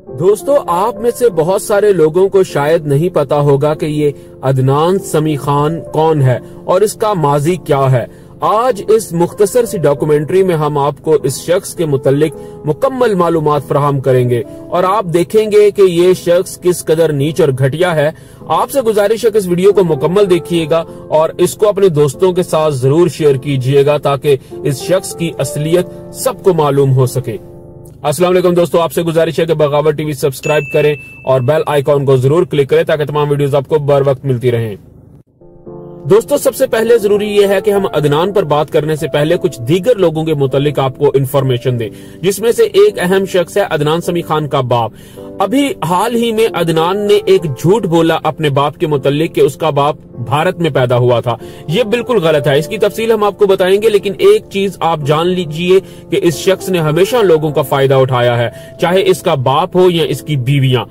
दोस्तों, आप में से बहुत सारे लोगों को शायद नहीं पता होगा कि ये अदनान समी खान कौन है और इसका माजी क्या है। आज इस मुख्तसर सी डॉक्यूमेंट्री में हम आपको इस शख्स के मुतल्लिक मुकम्मल मालूमात फराहम करेंगे और आप देखेंगे कि ये शख्स किस कदर नीच और घटिया है। आपसे गुजारिश है कि इस वीडियो को मुकम्मल देखिएगा और इसको अपने दोस्तों के साथ जरूर शेयर कीजिएगा ताकि इस शख्स की असलियत सबको मालूम हो सके। अस्सलाम वालेकुम दोस्तों, आपसे गुजारिश है कि बगावत टीवी सब्सक्राइब करें और बेल आइकॉन को जरूर क्लिक करें ताकि तमाम वीडियोस आपको बर वक्त मिलती रहें। दोस्तों, सबसे पहले जरूरी यह है कि हम अदनान पर बात करने से पहले कुछ दीगर लोगों के मुतालिक आपको इंफॉर्मेशन दें, जिसमें से एक अहम शख्स है अदनान समी खान का बाप। अभी हाल ही में अदनान ने एक झूठ बोला अपने बाप के मुतालिक कि उसका बाप भारत में पैदा हुआ था। ये बिल्कुल गलत है, इसकी तफसील हम आपको बताएंगे, लेकिन एक चीज आप जान लीजिए कि इस शख्स ने हमेशा लोगों का फायदा उठाया है, चाहे इसका बाप हो या इसकी बीवियां।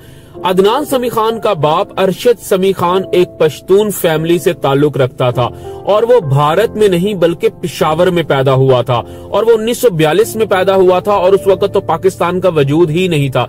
अदनान समी खान का बाप अरशद समी खान एक पश्तून फैमिली से ताल्लुक रखता था और वो भारत में नहीं बल्कि पेशावर में पैदा हुआ था और वो 1942 में पैदा हुआ था और उस वक्त तो पाकिस्तान का वजूद ही नहीं था।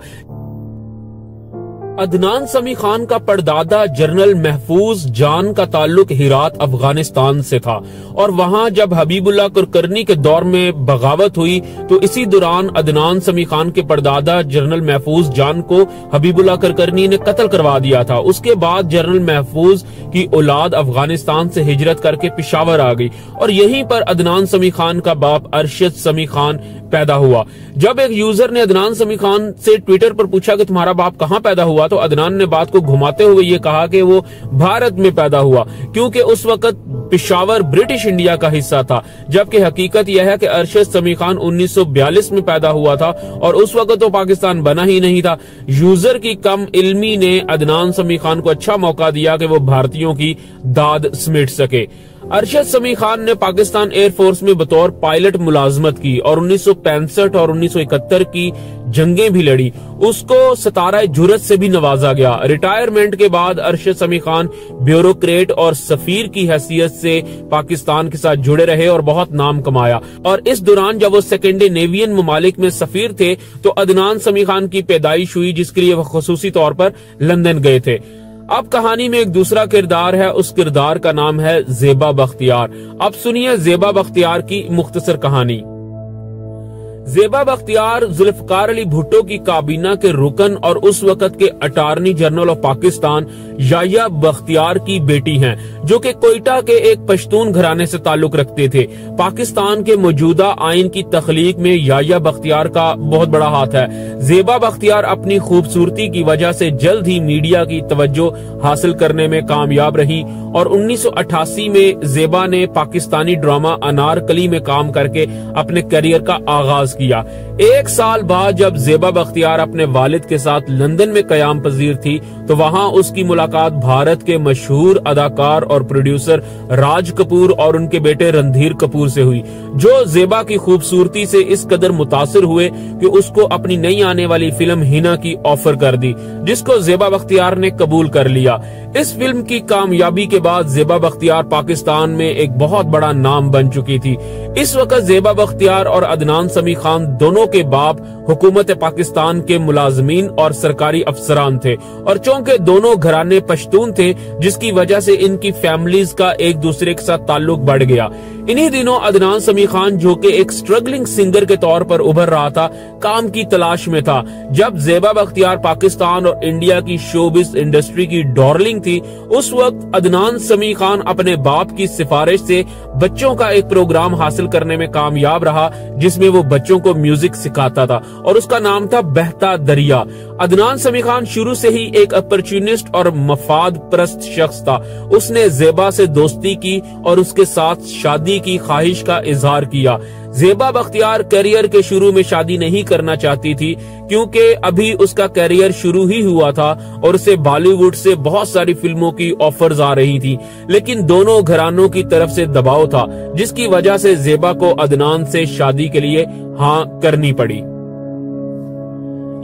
अदनान समी खान का परदादा जनरल महफूज जान का ताल्लुक हिरात अफगानिस्तान से था और वहां जब हबीबुल्लाह कुलकर्नी के दौर में बगावत हुई तो इसी दौरान अदनान समी खान के परदादा जनरल महफूज जान को हबीबुल्लाह कुलकर्नी ने कत्ल करवा दिया था। उसके बाद जनरल महफूज की औलाद अफगानिस्तान से हिजरत करके पेशावर आ गई और यहीं पर अदनान समी खान का बाप अरशद समी खान पैदा हुआ। जब एक यूजर ने अदनान समी खान से ट्विटर पर पूछा कि तुम्हारा बाप कहां पैदा हुआ, तो अदनान ने बात को घुमाते हुए ये कहा कि वो भारत में पैदा हुआ क्योंकि उस वक्त पेशावर ब्रिटिश इंडिया का हिस्सा था, जबकि हकीकत यह है कि अरशद समी खान 1942 में पैदा हुआ था और उस वक्त तो पाकिस्तान बना ही नहीं था। यूजर की कम इल्मी ने अदनान समी खान को अच्छा मौका दिया कि वो भारतीयों की दाद समेट सके। अरशद समी खान ने पाकिस्तान एयरफोर्स में बतौर पायलट मुलाजमत की और 1965 और 1971 की जंगें भी लड़ी। उसको सितारा जुर्रत से भी नवाजा गया। रिटायरमेंट के बाद अरशद समी खान ब्यूरोक्रेट और सफीर की हैसियत से पाकिस्तान के साथ जुड़े रहे और बहुत नाम कमाया। और इस दौरान जब वो स्कैंडिनेवियन ममालिक में सफीर थे तो अदनान समी खान की पैदाइश हुई, जिसके लिए वह खुसूसी तौर पर लंदन गए थे। अब कहानी में एक दूसरा किरदार है, उस किरदार का नाम है ज़ेबा बख्तियार। अब सुनिए ज़ेबा बख्तियार की मुख्तसर कहानी। ज़ेबा बख्तियार जुल्फ़िकार अली भुट्टो की काबीना के रुकन और उस वक्त के attorney general of Pakistan Yahya Bakhtiyar की बेटी हैं, जो कि कोयटा के एक पश्तून घराने से ताल्लुक रखते थे। पाकिस्तान के मौजूदा आइन की तख्लीक में याह्या बख्तियार का बहुत बड़ा हाथ है। ज़ेबा बख्तियार अपनी खूबसूरती की वजह से जल्द ही मीडिया की तवज्जो हासिल करने में कामयाब रही और 1988 में ज़ेबा ने पाकिस्तानी ड्रामा अनारकली में काम करके अपने करियर का आगाज किया। एक साल बाद जब ज़ेबा बख्तियार अपने वालिद के साथ लंदन में कयाम पजीर थी तो वहां उसकी मुलाकात भारत के मशहूर अदाकार और प्रोड्यूसर राज कपूर और उनके बेटे रणधीर कपूर से हुई, जो ज़ेबा की खूबसूरती से इस कदर मुतासिर हुए कि उसको अपनी नई आने वाली फिल्म हिना की ऑफर कर दी, जिसको ज़ेबा बख्तियार ने कबूल कर लिया। इस फिल्म की कामयाबी के बाद ज़ेबा बख्तियार पाकिस्तान में एक बहुत बड़ा नाम बन चुकी थी। इस वक्त ज़ेबा बख्तियार और अदनान समी खान दोनों के बाप हुकूमत पाकिस्तान के मुलाजमीन और सरकारी अफसरान थे और चूंकि दोनों घराने पश्तून थे, जिसकी वजह से इनकी फैमिलीज का एक दूसरे के साथ ताल्लुक बढ़ गया। इन्हीं दिनों अदनान समी खान, जो कि एक स्ट्रगलिंग सिंगर के तौर पर उभर रहा था, काम की तलाश में था। जब ज़ेबा बख्तियार पाकिस्तान और इंडिया की शोबिस इंडस्ट्री की डार्लिंग थी, उस वक्त अदनान समी खान अपने बाप की सिफारिश से बच्चों का एक प्रोग्राम हासिल करने में कामयाब रहा, जिसमें वो बच्चों को म्यूजिक सिखाता था और उसका नाम था बहता दरिया। अदनान समी खान शुरू से ही एक अपॉर्चुनिस्ट और मफाद परस्त शख्स था। उसने ज़ेबा से दोस्ती की और उसके साथ शादी की ख्वाहिश का इजहार किया। ज़ेबा बख्तियार करियर के शुरू में शादी नहीं करना चाहती थी क्योंकि अभी उसका करियर शुरू ही हुआ था और उसे बॉलीवुड से बहुत सारी फिल्मों की ऑफर्स आ रही थी, लेकिन दोनों घरानों की तरफ से दबाव था, जिसकी वजह से ज़ेबा को अदनान से शादी के लिए हाँ करनी पड़ी।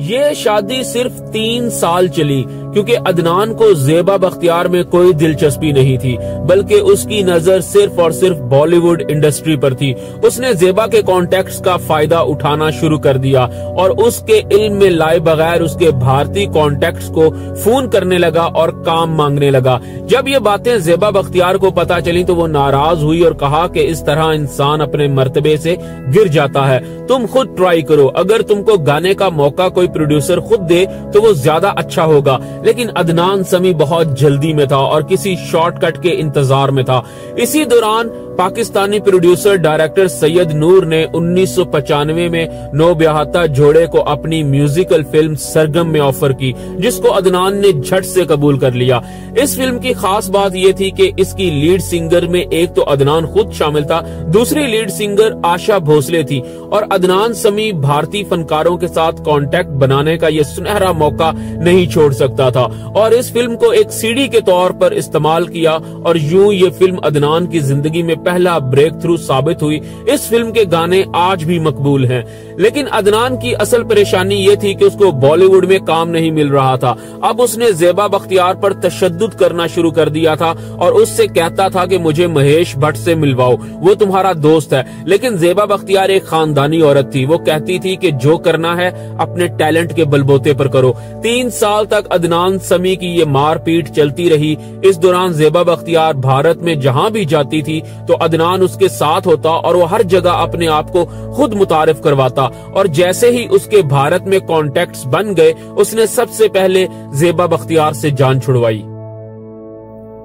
ये शादी सिर्फ 3 साल चली क्योंकि अदनान को ज़ेबा बख्तियार में कोई दिलचस्पी नहीं थी, बल्कि उसकी नजर सिर्फ और सिर्फ बॉलीवुड इंडस्ट्री पर थी। उसने ज़ेबा के कॉन्टेक्ट्स का फायदा उठाना शुरू कर दिया और उसके इल्म में लाए बगैर उसके भारतीय कॉन्टेक्ट्स को फोन करने लगा और काम मांगने लगा। जब ये बातें ज़ेबा बख्तियार को पता चली तो वो नाराज हुई और कहा कि इस तरह इंसान अपने मर्तबे से गिर जाता है। तुम खुद ट्राई करो, अगर तुमको गाने का मौका कोई प्रोड्यूसर खुद दे तो वो ज्यादा अच्छा होगा। लेकिन अदनान समी बहुत जल्दी में था और किसी शॉर्टकट के इंतजार में था। इसी दौरान पाकिस्तानी प्रोड्यूसर डायरेक्टर सैयद नूर ने 1995 में नौब्याहता जोड़े को अपनी म्यूजिकल फिल्म सरगम में ऑफर की, जिसको अदनान ने झट से कबूल कर लिया। इस फिल्म की खास बात यह थी कि इसकी लीड सिंगर में एक तो अदनान खुद शामिल था, दूसरी लीड सिंगर आशा भोसले थी और अदनान समी भारतीय फनकारों के साथ कांटेक्ट बनाने का यह सुनहरा मौका नहीं छोड़ सकता था और इस फिल्म को एक सीडी के तौर पर इस्तेमाल किया और यूं ये फिल्म अदनान की जिंदगी में पहला ब्रेक थ्रू साबित हुई। इस फिल्म के गाने आज भी मकबूल हैं, लेकिन अदनान की असल परेशानी ये थी कि उसको बॉलीवुड में काम नहीं मिल रहा था। अब उसने ज़ेबा बख्तियार पर तशद्दुद करना शुरू कर दिया था और उससे कहता था कि मुझे महेश भट्ट से मिलवाओ, वो तुम्हारा दोस्त है। लेकिन ज़ेबा बख्तियार एक खानदानी औरत थी, वो कहती थी कि जो करना है अपने टैलेंट के बलबूते पर करो। 3 साल तक अदनान समी की ये मारपीट चलती रही। इस दौरान ज़ेबा बख्तियार भारत में जहां भी जाती थी तो अदनान उसके साथ होता और वो हर जगह अपने आप को खुद मुतारिफ करवाता और जैसे ही उसके भारत में कॉन्टेक्ट्स बन गए उसने सबसे पहले ज़ेबा बख्तियार से जान छुड़वाई।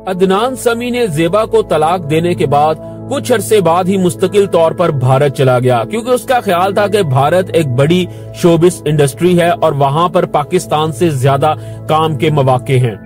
अदनान समी ने ज़ेबा को तलाक देने के बाद कुछ अरसे बाद ही मुस्तकिल तौर पर भारत चला गया, क्योंकि उसका ख्याल था कि भारत एक बड़ी शोबिस इंडस्ट्री है और वहां पर पाकिस्तान से ज्यादा काम के मौके हैं।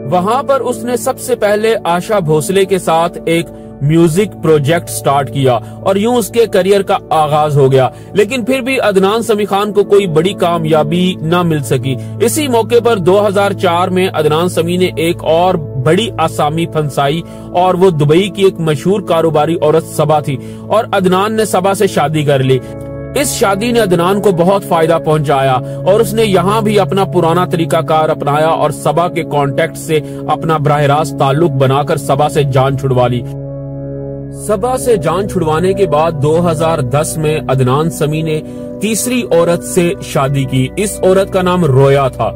वहां पर उसने सबसे पहले आशा भोसले के साथ एक म्यूजिक प्रोजेक्ट स्टार्ट किया और यूं उसके करियर का आगाज हो गया। लेकिन फिर भी अदनान समी खान को कोई बड़ी कामयाबी न मिल सकी। इसी मौके पर 2004 में अदनान समी ने एक और बड़ी आसामी फंसाई और वो दुबई की एक मशहूर कारोबारी औरत सबा थी और अदनान ने सबा से शादी कर ली। इस शादी ने अदनान को बहुत फायदा पहुंचाया और उसने यहाँ भी अपना पुराना तरीकाकार अपनाया और सबा के कॉन्टेक्ट से अपना बराह रास्त ताल्लुक बनाकर सबा से जान छुड़वा ली। सबा से जान छुड़वाने के बाद 2010 में अदनान समी ने तीसरी औरत से शादी की। इस औरत का नाम रोया था।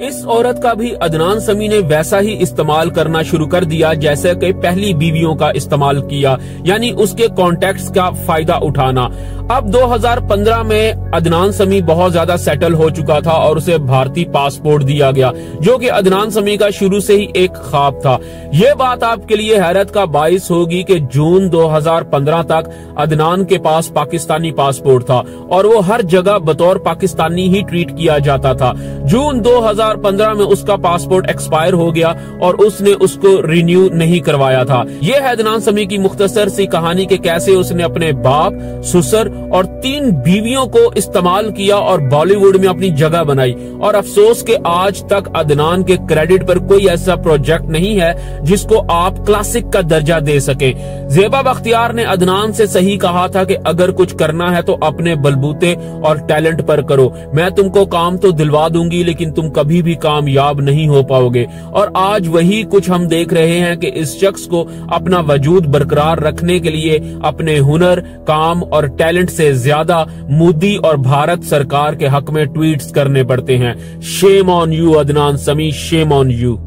इस औरत का भी अदनान समी ने वैसा ही इस्तेमाल करना शुरू कर दिया जैसे कि पहली बीवियों का इस्तेमाल किया, यानी उसके कॉन्टेक्ट्स का फायदा उठाना। अब 2015 में अदनान समी बहुत ज्यादा सेटल हो चुका था और उसे भारतीय पासपोर्ट दिया गया, जो कि अदनान समी का शुरू से ही एक ख्वाब था। ये बात आपके लिए हैरत का बाइस होगी कि जून 2015 तक अदनान के पास पाकिस्तानी पासपोर्ट था और वो हर जगह बतौर पाकिस्तानी ही ट्रीट किया जाता था। जून 2015 में उसका पासपोर्ट एक्सपायर हो गया और उसने उसको रिन्यू नहीं करवाया था। ये है अदनान समी की मुख्तसर सी कहानी कि कैसे उसने अपने बाप, ससुर और 3 बीवियों को इस्तेमाल किया और बॉलीवुड में अपनी जगह बनाई। और अफसोस कि आज तक अदनान के क्रेडिट पर कोई ऐसा प्रोजेक्ट नहीं है जिसको आप क्लासिक का दर्जा दे सके। ज़ेबा बख्तियार ने अदनान से सही कहा था कि अगर कुछ करना है तो अपने बलबूते और टैलेंट पर करो। मैं तुमको काम तो दिलवा दूंगी लेकिन तुम कभी भी कामयाब नहीं हो पाओगे। और आज वही कुछ हम देख रहे हैं कि इस शख्स को अपना वजूद बरकरार रखने के लिए अपने हुनर, काम और टैलेंट से ज्यादा मोदी और भारत सरकार के हक में ट्वीट्स करने पड़ते हैं। शेम ऑन यू अदनान समी, शेम ऑन यू।